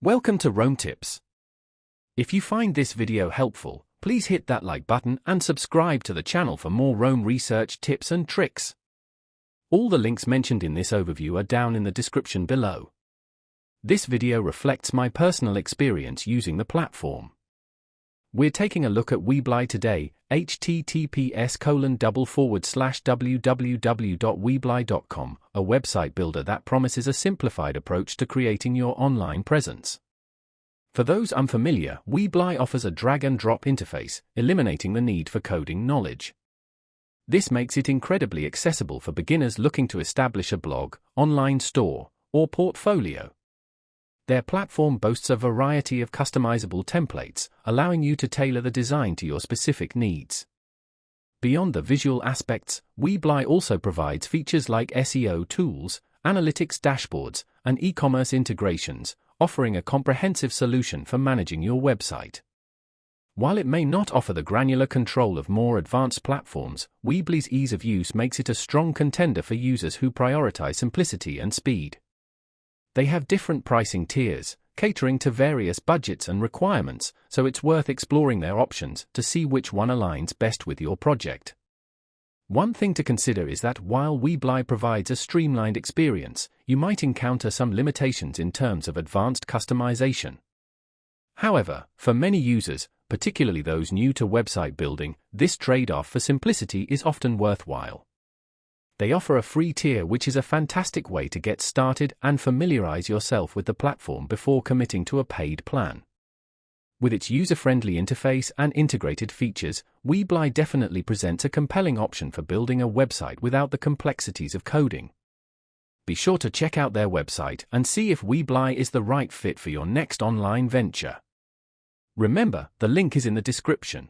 Welcome to Rome Tips. If you find this video helpful, please hit that like button and subscribe to the channel for more Rome research tips and tricks. All the links mentioned in this overview are down in the description below. This video reflects my personal experience using the platform. We're taking a look at Weebly today, https://www.weebly.com, a website builder that promises a simplified approach to creating your online presence. For those unfamiliar, Weebly offers a drag-and-drop interface, eliminating the need for coding knowledge. This makes it incredibly accessible for beginners looking to establish a blog, online store, or portfolio. Their platform boasts a variety of customizable templates, allowing you to tailor the design to your specific needs. Beyond the visual aspects, Weebly also provides features like SEO tools, analytics dashboards, and e-commerce integrations, offering a comprehensive solution for managing your website. While it may not offer the granular control of more advanced platforms, Weebly's ease of use makes it a strong contender for users who prioritize simplicity and speed. They have different pricing tiers, catering to various budgets and requirements, so it's worth exploring their options to see which one aligns best with your project. One thing to consider is that while Weebly provides a streamlined experience, you might encounter some limitations in terms of advanced customization. However, for many users, particularly those new to website building, this trade-off for simplicity is often worthwhile. They offer a free tier, which is a fantastic way to get started and familiarize yourself with the platform before committing to a paid plan. With its user-friendly interface and integrated features, Weebly definitely presents a compelling option for building a website without the complexities of coding. Be sure to check out their website and see if Weebly is the right fit for your next online venture. Remember, the link is in the description.